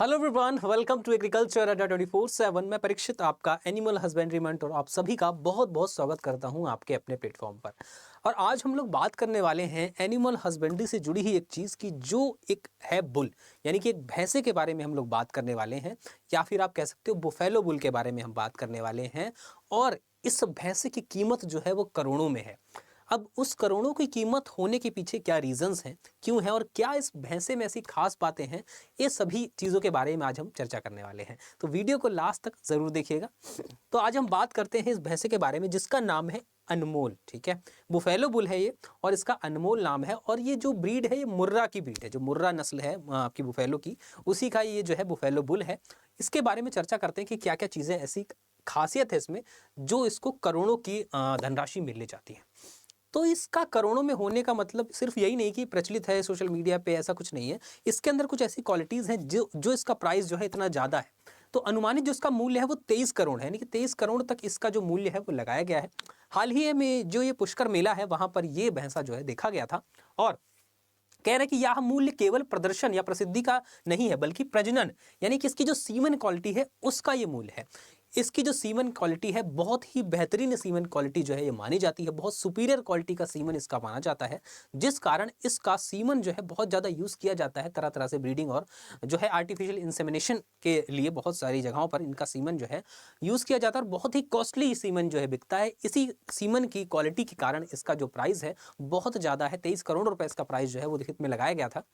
Hello everyone, welcome to agriculture Adda 24/7। मैं परीक्षित आपका animal husbandry mentor आप सभी का बहुत बहुत स्वागत करता हूं आपके अपने प्लेटफॉर्म पर। और आज हम लोग बात करने वाले हैं एनिमल हस्बेंड्री से जुड़ी ही एक चीज़ की, जो एक है बुल, यानी कि एक भैंसे के बारे में हम लोग बात करने वाले हैं, या फिर आप कह सकते हो बुफेलो बुल के बारे में हम बात करने वाले हैं। और इस भैंसे की कीमत जो है वो करोड़ों में है। अब उस करोड़ों की कीमत होने के पीछे क्या रीजंस हैं, क्यों है, और क्या इस भैंसे में ऐसी खास बातें हैं, ये सभी चीज़ों के बारे में आज हम चर्चा करने वाले हैं। तो वीडियो को लास्ट तक ज़रूर देखिएगा। तो आज हम बात करते हैं इस भैंसे के बारे में जिसका नाम है अनमोल। ठीक है, बुफेलो बुल है ये और इसका अनमोल नाम है। और ये जो ब्रीड है ये मुर्रा की ब्रीड है, जो मुर्रा नस्ल है आपकी बुफेलो की, उसी का ये जो है बुफेलो बुल है। इसके बारे में चर्चा करते हैं कि क्या क्या चीज़ें ऐसी खासियत है इसमें जो इसको करोड़ों की धनराशि मिलने जाती है। तो इसका करोड़ों में होने का मतलब सिर्फ यही नहीं कि प्रचलित है सोशल मीडिया पे, ऐसा कुछ नहीं है। इसके अंदर कुछ ऐसी क्वालिटीज़ हैं जो इसका प्राइस जो है इतना ज़्यादा है। तो अनुमानित जो इसका मूल्य है वो 23 करोड़ है, यानी कि 23 करोड़ तक इसका जो मूल्य है वो लगाया गया है। हाल ही में जो ये पुष्कर मेला है वहाँ पर ये भैंसा जो है देखा गया था। और कह रहे हैं कि यह मूल्य केवल प्रदर्शन या प्रसिद्धि का नहीं है, बल्कि प्रजनन यानी कि इसकी जो सीमन क्वालिटी है उसका ये मूल्य है। इसकी जो सीमन क्वालिटी है बहुत ही बेहतरीन सीमन क्वालिटी जो है ये मानी जाती है, बहुत सुपीरियर क्वालिटी का सीमन इसका माना जाता है, जिस कारण इसका सीमन जो है बहुत ज़्यादा यूज़ किया जाता है तरह तरह से ब्रीडिंग और जो है आर्टिफिशियल इंसेमिनेशन के लिए। बहुत सारी जगहों पर इनका सीमन जो है यूज़ किया जाता है और बहुत ही कॉस्टली सीमन जो है बिकता है। इसी सीमन की क्वालिटी के कारण इसका जो प्राइस है बहुत ज़्यादा है। 23 करोड़ रुपए इसका प्राइस जो है वो लिखित में लगाया गया था।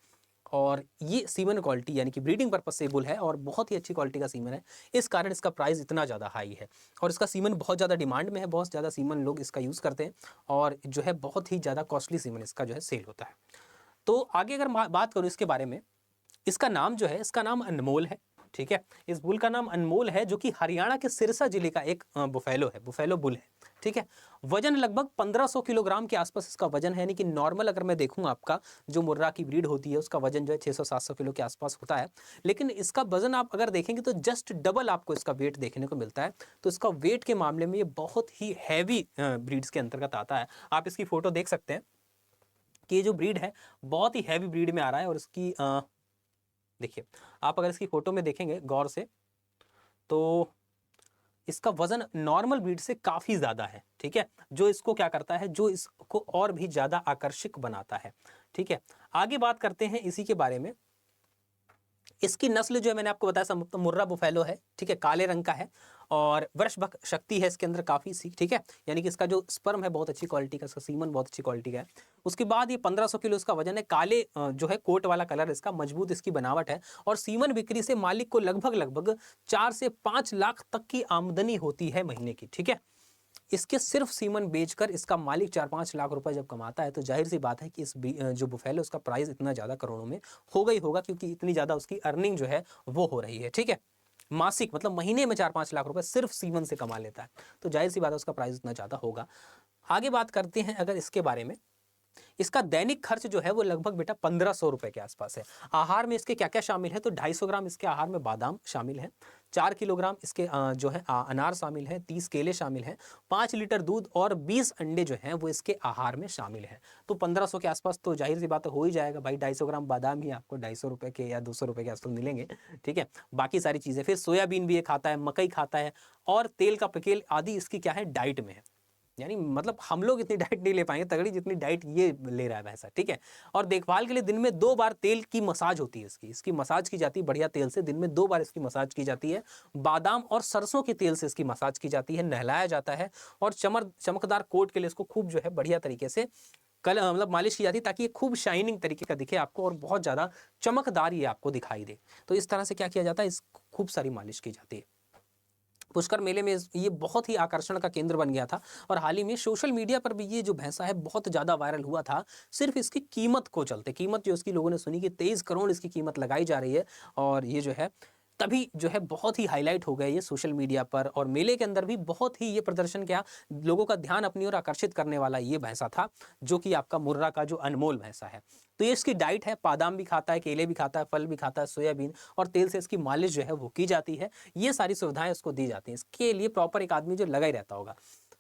और ये सीमन क्वालिटी यानी कि ब्रीडिंग पर्पस से बुल है और बहुत ही अच्छी क्वालिटी का सीमन है, इस कारण इसका प्राइस इतना ज़्यादा हाई है। और इसका सीमन बहुत ज़्यादा डिमांड में है, बहुत ज़्यादा सीमन लोग इसका यूज़ करते हैं और जो है बहुत ही ज़्यादा कॉस्टली सीमन इसका जो है सेल होता है। तो आगे अगर बात करूँ इसके बारे में, इसका नाम जो है, इसका नाम अनमोल है। ठीक है, इस बुल का नाम अनमोल है, जो कि हरियाणा के सिरसा जिले का एक बुफेलो है, बुफेलो बुल है। ठीक है, वजन लगभग 1500 किलोग्राम के आसपास इसका वजन है, यानी कि नॉर्मल अगर मैं देखूं आपका जो मुर्रा की ब्रीड होती है उसका वजन जो है 600-700 किलो के आसपास होता है। लेकिन इसका वजन आप अगर देखेंगे तो जस्ट डबल आपको इसका वेट देखने को मिलता है। तो इसका वेट के मामले में ये बहुत ही हैवी ब्रीड्स के अंतर्गत आता है। आप इसकी फ़ोटो देख सकते हैं कि ये जो ब्रीड है बहुत ही हैवी ब्रीड में आ रहा है। और इसकी देखिए, आप अगर इसकी फ़ोटो में देखेंगे गौर से तो इसका वजन नॉर्मल ब्रीड से काफ़ी ज़्यादा है। ठीक है, जो इसको क्या करता है, जो इसको और भी ज़्यादा आकर्षक बनाता है। ठीक है, आगे बात करते हैं इसी के बारे में। इसकी नस्ल जो है मैंने आपको बताया तो मुर्रा बुफेलो है। ठीक है, काले रंग का है और वृषभक शक्ति है इसके अंदर काफ़ी सी। ठीक है, यानी कि इसका जो स्पर्म है बहुत अच्छी क्वालिटी का, इसका सीमन बहुत अच्छी क्वालिटी का है। उसके बाद ये 1500 किलो इसका वजन है। काले जो है कोट वाला कलर इसका, मजबूत इसकी बनावट है। और सीमन बिक्री से मालिक को लगभग 4 से 5 लाख तक की आमदनी होती है महीने की। ठीक है, इसके सिर्फ सीमन बेचकर इसका मालिक 4-5 लाख रुपए जब कमाता है तो जाहिर सी बात है कि इस जो बुफेलो उसका प्राइस इतना ज़्यादा करोड़ों में होगा ही होगा, क्योंकि इतनी ज़्यादा उसकी अर्निंग जो है वो हो रही है। ठीक है, मासिक मतलब महीने में 4-5 लाख रुपए सिर्फ सीमन से कमा लेता है, तो जाहिर सी बात है उसका प्राइस इतना ज़्यादा होगा। आगे बात करते हैं अगर इसके बारे में। इसका दैनिक खर्च जो है वो लगभग बेटा 1500 रुपए के आसपास है। आहार में इसके क्या क्या शामिल है, तो 250 ग्राम इसके आहार में बादाम शामिल है, 4 किलोग्राम इसके जो है अनार शामिल है, 30 केले शामिल हैं, 5 लीटर दूध और 20 अंडे जो हैं वो इसके आहार में शामिल हैं। तो 1500 के आसपास तो जाहिर सी बात हो ही जाएगा भाई। 250 ग्राम बादाम ही आपको 250 रुपये के या 200 रुपये के आसपास मिलेंगे। ठीक है, बाकी सारी चीज़ें, फिर सोयाबीन भी ये खाता है, मकई खाता है और तेल का पकेल आदि इसकी क्या है डाइट में है। यानी मतलब हम लोग इतनी डाइट नहीं ले पाएंगे तगड़ी जितनी डाइट ये ले रहा है भैंसा। ठीक है, और देखभाल के लिए दिन में 2 बार तेल की मसाज होती है, इसकी मसाज की जाती है बढ़िया तेल से। दिन में 2 बार इसकी मसाज की जाती है। बादाम और सरसों के तेल से इसकी मसाज की जाती है, नहलाया जाता है और चमकदार कोट के लिए इसको खूब जो है बढ़िया तरीके से मतलब मालिश की जाती है, ताकि ये खूब शाइनिंग तरीके का दिखे आपको और बहुत ज़्यादा चमकदार ये आपको दिखाई दे। तो इस तरह से क्या किया जाता है, इस खूब सारी मालिश की जाती है। पुष्कर मेले में ये बहुत ही आकर्षण का केंद्र बन गया था और हाल ही में सोशल मीडिया पर भी ये जो भैंसा है बहुत ज़्यादा वायरल हुआ था, सिर्फ इसकी कीमत को चलते। कीमत जो इसकी लोगों ने सुनी कि 23 करोड़ इसकी कीमत लगाई जा रही है, और ये जो है तभी जो है बहुत ही हाईलाइट हो गए ये सोशल मीडिया पर। और मेले के अंदर भी बहुत ही ये प्रदर्शन क्या, लोगों का ध्यान अपनी ओर आकर्षित करने वाला ये भैंसा था, जो कि आपका मुर्रा का जो अनमोल भैंसा है। तो ये इसकी डाइट है, बादाम भी खाता है, केले भी खाता है, फल भी खाता है, सोयाबीन, और तेल से इसकी मालिश जो है वो की जाती है। ये सारी सुविधाएं उसको दी जाती हैं। इसके लिए प्रॉपर एक आदमी जो लगा ही रहता होगा।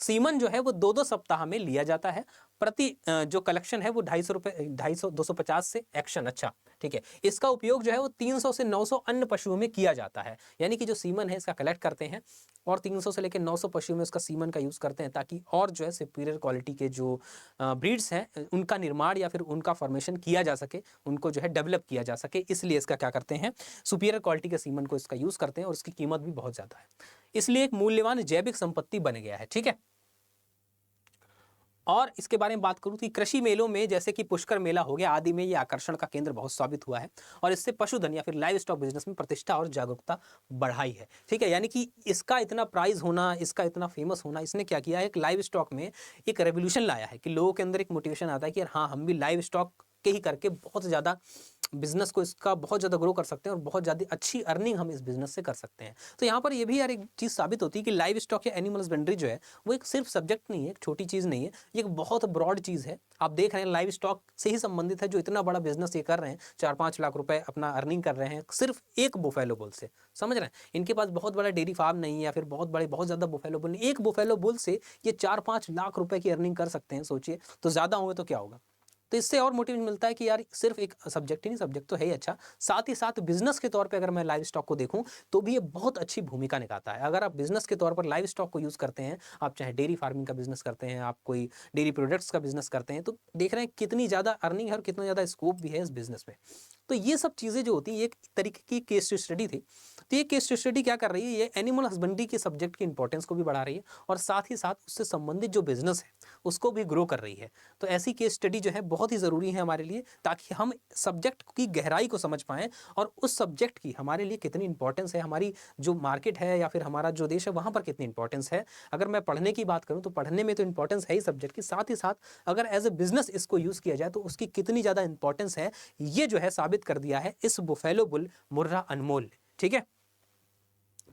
सीमन जो है वो 2-2 सप्ताह में लिया जाता है। प्रति जो कलेक्शन है वो 250 रुपये, 250 250 से एक्शन। अच्छा ठीक है, इसका उपयोग जो है वो 300 से 900 अन्य पशुओं में किया जाता है। यानी कि जो सीमन है इसका कलेक्ट करते हैं और 300 से लेकर 900 पशुओं में उसका सीमन का यूज़ करते हैं, ताकि और जो है सुपीरियर क्वालिटी के जो ब्रीड्स हैं उनका निर्माण या फिर उनका फॉर्मेशन किया जा सके, उनको जो है डेवलप किया जा सके। इसलिए इसका क्या करते हैं, सुपीरियर क्वालिटी के सीमन को इसका यूज़ करते हैं और उसकी कीमत भी बहुत ज़्यादा है, इसलिए एक मूल्यवान जैविक संपत्ति बन गया है। ठीक है, और इसके बारे में बात करूं कि कृषि मेलों में जैसे कि पुष्कर मेला हो गया आदि में ये आकर्षण का केंद्र बहुत साबित हुआ है और इससे पशुधन या फिर लाइव स्टॉक बिजनेस में प्रतिष्ठा और जागरूकता बढ़ाई है। ठीक है, यानी कि इसका इतना प्राइज होना, इसका इतना फेमस होना, इसने क्या किया है, एक लाइव स्टॉक में एक रेवोल्यूशन लाया है कि लोगों के अंदर एक मोटिवेशन आता है कि यार हाँ, हम भी लाइव स्टॉक के ही करके बहुत ज़्यादा बिजनेस को इसका बहुत ज़्यादा ग्रो कर सकते हैं और बहुत ज़्यादा अच्छी अर्निंग हम इस बिजनेस से कर सकते हैं। तो यहाँ पर ये भी यार एक चीज़ साबित होती है कि लाइव स्टॉक या एनिमल हस्बेंड्री जो है वो एक सिर्फ सब्जेक्ट नहीं है, एक छोटी चीज़ नहीं है, ये एक बहुत ब्रॉड चीज़ है। आप देख रहे हैं लाइव स्टॉक से ही संबंधित है जो इतना बड़ा बिजनेस ये कर रहे हैं, 4-5 लाख रुपए अपना अर्निंग कर रहे हैं सिर्फ एक बुफेलो बुल से। समझ रहे हैं, इनके पास बहुत बड़ा डेयरी फार्म नहीं है या फिर बहुत ज़्यादा बुफेलो बुल नहीं, एक बुफेलो बुल से ये 4-5 लाख रुपए की अर्निंग कर सकते हैं। सोचिए, तो ज़्यादा होंगे तो क्या होगा। तो इससे और मोटिवेशन मिलता है कि यार सिर्फ एक सब्जेक्ट ही नहीं, सब्जेक्ट तो है ही अच्छा, साथ ही साथ बिजनेस के तौर पे अगर मैं लाइव स्टॉक को देखूं तो भी ये बहुत अच्छी भूमिका निभाता है। अगर आप बिजनेस के तौर पर लाइव स्टॉक को यूज़ करते हैं, आप चाहे डेयरी फार्मिंग का बिजनेस करते हैं, आप कोई डेयरी प्रोडक्ट्स का बिजनेस करते हैं, तो देख रहे हैं कितनी ज़्यादा अर्निंग है और कितना ज़्यादा स्कोप भी है इस बिजनेस में। तो ये सब चीज़ें जो होती हैं एक तरीके की केस स्टडी थी। तो ये केस स्टडी क्या कर रही है, ये एनिमल हस्बेंड्री के सब्जेक्ट की इंपॉर्टेंस को भी बढ़ा रही है और साथ ही साथ उससे संबंधित जो बिजनेस है उसको भी ग्रो कर रही है। तो ऐसी केस स्टडी जो है बहुत ही ज़रूरी है हमारे लिए, ताकि हम सब्जेक्ट की गहराई को समझ पाएँ और उस सब्जेक्ट की हमारे लिए कितनी इंपॉर्टेंस है, हमारी जो मार्केट है या फिर हमारा जो देश है वहाँ पर कितनी इंपॉर्टेंस है। अगर मैं पढ़ने की बात करूँ तो पढ़ने में तो इंपॉर्टेंस है ही सब्जेक्ट की, साथ ही साथ अगर एज ए बिजनेस इसको यूज़ किया जाए तो उसकी कितनी ज़्यादा इंपॉर्टेंस है, ये जो है साबित कर दिया है इस बुफेलो बुल मुर्रा अनमोल ने। ठीक है,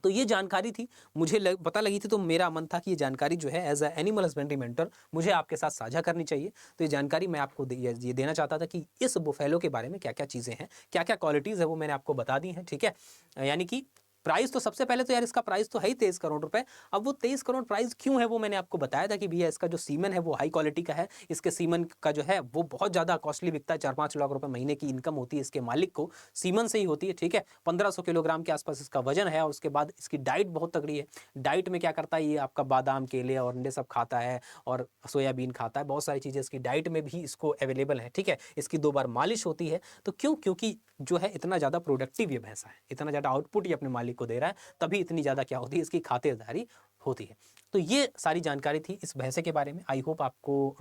तो ये जानकारी थी, मुझे पता लगी थी, तो मेरा मन था कि ये जानकारी जो है as a animal husbandry mentor मुझे आपके साथ साझा करनी चाहिए। तो ये जानकारी मैं आपको ये देना चाहता था कि इस बुफेलो के बारे में क्या क्या चीज़ें हैं, क्या क्या क्वालिटीज़ है, वो मैंने आपको बता दी हैं। ठीक है, यानी कि प्राइस तो सबसे पहले तो यार इसका प्राइस तो है ही 23 करोड़ रुपए। अब वो 23 करोड़ प्राइस क्यों है वो मैंने आपको बताया था कि भैया इसका जो सीमन है वो हाई क्वालिटी का है, इसके सीमन का जो है वो बहुत ज़्यादा कॉस्टली बिकता है, 4-5 लाख रुपए महीने की इनकम होती है इसके मालिक को, सीमन से ही होती है। ठीक है, 1500 किलोग्राम के आसपास इसका वजन है और उसके बाद इसकी डाइट बहुत तगड़ी है। डाइट में क्या करता है, ये आपका बादाम, केले और अंडे सब खाता है और सोयाबीन खाता है, बहुत सारी चीज़ें इसकी डाइट में भी इसको अवेलेबल है। ठीक है, इसकी 2 बार मालिश होती है। तो क्योंकि जो है इतना ज़्यादा प्रोडक्टिव ये भैंसा है, इतना ज़्यादा आउटपुट ये अपने मालिक को दे रहा है, तभी इतनी ज़्यादा क्या होती है, इसकी खातिरदारी होती है। तो ये सारी जानकारी थी इस भैंसे के बारे में। आई होप आपको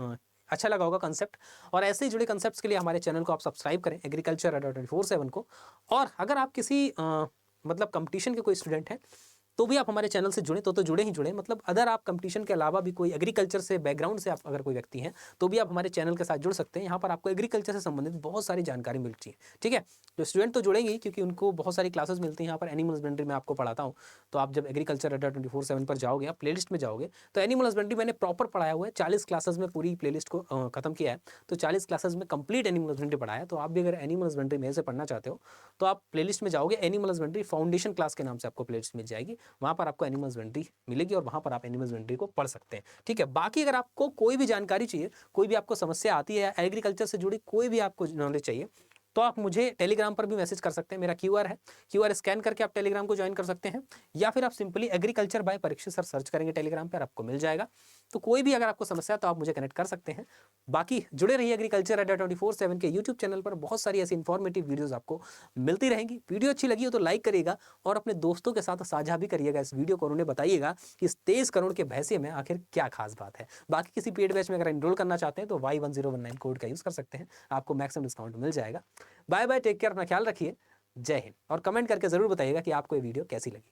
अच्छा लगा होगा कंसेप्ट, और ऐसे ही जुड़े कंसेप्ट्स के लिए हमारे चैनल को आप सब्सक्राइब करें, एग्रीकल्चर अड्डा 24/7 को। और अगर आप किसी मतलब कंपटीशन के कोई स्टूडेंट हैं तो भी आप हमारे चैनल से जुड़े, तो जुड़े ही जुड़े, मतलब अगर आप कंपटीशन के अलावा भी कोई एग्रीकल्चर से बैकग्राउंड से आप अगर कोई व्यक्ति हैं तो भी आप हमारे चैनल के साथ जुड़ सकते हैं। यहाँ पर आपको एग्रीकल्चर से संबंधित बहुत सारी जानकारी मिलती है। ठीक है, जो स्टूडेंट तो जुड़ेंगे क्योंकि उनको बहुत सारी क्लासेस मिलती हैं यहाँ पर। एनिमल हस्बेंड्री में आपको पढ़ाता हूँ, तो आप जब एग्रीकल्चर अड्डा 24/7 पर जाओगे, आप प्लेलिस्ट में जाओगे, तो एनिमल हस्बेंड्री मैंने प्रॉपर पढ़ाया हुआ है, 40 क्लासेस में पूरी प्लेलिस्ट को खत्म किया है। तो 40 क्लासेस में कंप्लीट एनिमल हस्बेंड्री पढ़ाया। तो आप भी अगर एनिमल हस्बेंड्री में से पढ़ना चाहते हो तो आप प्लेलिस्ट में जाओगे, एनिमल हस्बेंड्री फाउंडेशन क्लास के नाम से आपको प्लेलिस्ट मिल जाएगी, वहाँ पर आपको एनिमल हस्बेंड्री मिलेगी और वहाँ पर आप एनिमल हस्बेंड्री को पढ़ सकते हैं। ठीक है, बाकी अगर आपको कोई भी जानकारी चाहिए, कोई भी आपको समस्या आती है, एग्रीकल्चर से जुड़ी कोई भी आपको नॉलेज चाहिए, तो आप मुझे टेलीग्राम पर भी मैसेज कर सकते हैं। मेरा क्यूआर है, क्यूआर स्कैन करके आप टेलीग्राम को ज्वाइन कर सकते हैं, या फिर आप simply agriculture by Parikshit sir search करेंगे टेलीग्राम पर, आपको मिल जाएगा। तो कोई भी अगर आपको समस्या तो आप मुझे कनेक्ट कर सकते हैं। बाकी जुड़े रहिए एग्रीकल्चर अड्डा 24/7 के यूट्यूब चैनल पर, बहुत सारी ऐसी इन्फॉर्मेटिव वीडियोस आपको मिलती रहेंगी। वीडियो अच्छी लगी हो तो लाइक करिएगा और अपने दोस्तों के साथ साझा भी करिएगा इस वीडियो को, उन्हें बताइएगा कि इस 23 करोड़ के भैंसे में आखिर क्या खास बात है। बाकी किसी पेड बैच में अगर एनरोल करना चाहते हैं तो Y1019 कोड का यूज़ कर सकते हैं, आपको मैक्सिमम डिस्काउंट मिल जाएगा। बाय बाय, टेक केयर, अपना ख्याल रखिए, जय हिंद। और कमेंट करके ज़रूर बताइएगा कि आपको ये वीडियो कैसी लगी।